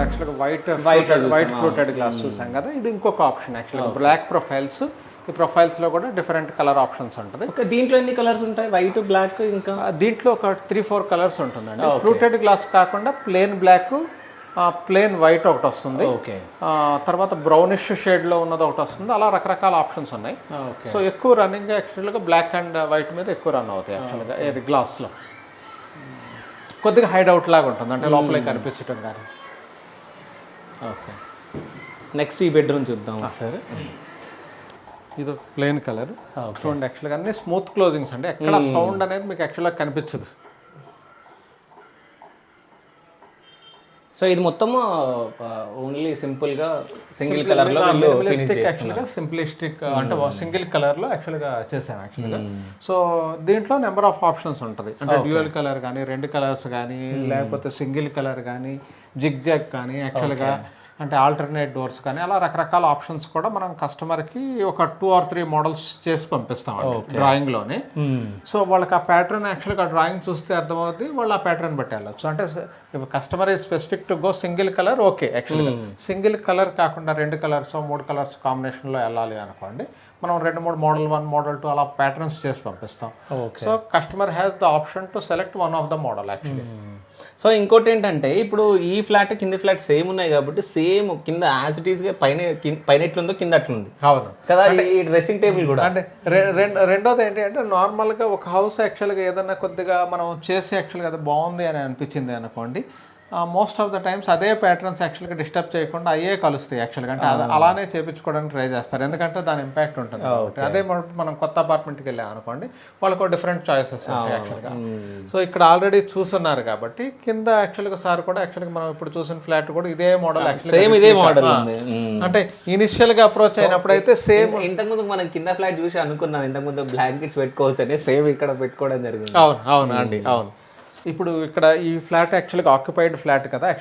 యాక్చువల్గా white fluted glass చూసాం కదా, ఇది ఇంకొక ఆప్షన్. యాక్చువల్గా బ్లాక్ ప్రొఫైల్స్, ఈ ప్రొఫైల్స్లో కూడా డిఫరెంట్ కలర్ ఆప్షన్స్ ఉంటుంది. ఓకే, దీంట్లో ఎన్ని కలర్స్ ఉంటాయి? వైట్, బ్లాక్, ఇంకా దీంట్లో ఒక 3-4 కలర్స్ ఉంటుందండి. ఫ్లూటెడ్ గ్లాస్ కాకుండా ప్లెయిన్ బ్లాక్, ప్లెయిన్ వైట్ ఒకటి వస్తుంది. ఓకే, తర్వాత బ్రౌనిష్ షేడ్లో ఉన్నది ఒకటి వస్తుంది. అలా రకరకాల ఆప్షన్స్ ఉన్నాయి. సో ఎక్కువ రన్నింగ్ యాక్చువల్గా బ్లాక్ అండ్ వైట్ మీద ఎక్కువ రన్ అవుతాయి యాక్చువల్గా. ఇది గ్లాస్లో కొద్దిగా హైడ్ అవుట్ లాగా ఉంటుంది, అంటే లోపలే కనిపించడం కానీ. ఓకే, నెక్స్ట్ ఈ బెడ్రూమ్ చూద్దాం సార్. ఇది ప్లెయిన్ కలర్ చూడండి. యాక్చువల్గా అన్ని స్మూత్ క్లోజింగ్స్ అండి, ఎక్కడ సౌండ్ అనేది మీకు యాక్చువల్గా కనిపించదు. సో ఇది మొత్తం ఓన్లీ సింపుల్గా సింగిల్ కలర్లో యాక్చువల్గా సింప్లిస్టిక్ అంటే సింగిల్ కలర్లో యాక్చువల్గా చేసాం యాక్చువల్గా. సో దీంట్లో నెంబర్ ఆఫ్ ఆప్షన్స్ ఉంటుంది, అంటే డ్యూయల్ కలర్ కానీ, 2 కలర్స్ కానీ, లేకపోతే సింగిల్ కలర్ కానీ, జిగ్ జాగ్ కానీ, యాక్చువల్గా అంటే ఆల్టర్నేట్ డోర్స్ కానీ, అలా రకరకాల ఆప్షన్స్ కూడా మనం కస్టమర్కి ఒక 2 or 3 మోడల్స్ చేసి పంపిస్తాం డ్రాయింగ్లోనే. సో వాళ్ళకి ఆ ప్యాటర్న్ యాక్చువల్గా డ్రాయింగ్ చూస్తే అర్థమవుతుంది, వాళ్ళు ఆ ప్యాటర్న్ బట్టి వెళ్ళచ్చు. అంటే కస్టమర్ ఈ specific to go single colour, okay. యాక్చువల్గా సింగిల్ కలర్ కాకుండా 2 కలర్స్ 3 కలర్స్ కాంబినేషన్లో వెళ్ళాలి అనుకోండి, మనం 2-3 మోడల్ 1, మోడల్ 2 అలా ప్యాటర్న్స్ చేసి పంపిస్తాం. So customer has the option to select one of the model actually. So ఇంకోటి ఏంటంటే, ఇప్పుడు ఈ ఫ్లాట్ కింది ఫ్లాట్ సేమ్ ఉన్నాయి కాబట్టి సేమ్ కింద యాజ్ ఇట్ ఈస్గా పైన ఎట్లుందో కింద అట్లుంది. అవును కదా, ఈ డ్రెస్సింగ్ టేబుల్ కూడా. అంటే రెండోది ఏంటి అంటే, నార్మల్గా ఒక హౌస్ యాక్చువల్గా ఏదన్నా కొద్దిగా మనం చేసి యాక్చువల్గా అది బాగుంది అని అనిపించింది అనుకోండి, మోస్ట్ ఆఫ్ ద టైమ్స్ అదే ప్యాటర్న్స్ యాక్చువల్గా డిస్టర్బ్ చేయకుండా అయ్యే కలుస్తాయి యాక్చువల్గా. అంటే అలానే చేయించుకోవడానికి ట్రై చేస్తారు, ఎందుకంటే దాని ఇంపాక్ట్ ఉంటుంది. అదే మనం కొత్త అపార్ట్మెంట్కి వెళ్ళాం అనుకోండి, వాళ్ళకు డిఫరెంట్ చాయిసెస్ ఉంటాయి యాక్చువల్గా. సో ఇక్కడ ఆల్రెడీ చూస్తున్నారు కాబట్టి కింద యాక్చువల్గా సార్ కూడా యాక్చువల్గా మనం ఇప్పుడు చూసిన ఫ్లాట్ కూడా ఇదే మోడల్ సేమ్ ఇదే మోడల్. అంటే ఇనిషియల్గా అప్రోచ్ అయినప్పుడు అయితే సేమ్. ఇంతకుముందు మనం కింద ఫ్లాట్ చూసి అనుకున్నాం ఇంతకుముందు బ్లాంకెట్స్ పెట్టుకోవచ్చు అని, సేమ్ ఇక్కడ పెట్టుకోవడం జరిగింది. అవును అండి, అవును. ఇప్పుడు ఇక్కడ ఈ ఫ్లాట్ యాక్చువల్గా ఆక్యుపైడ్ ఫ్లాట్ కదా.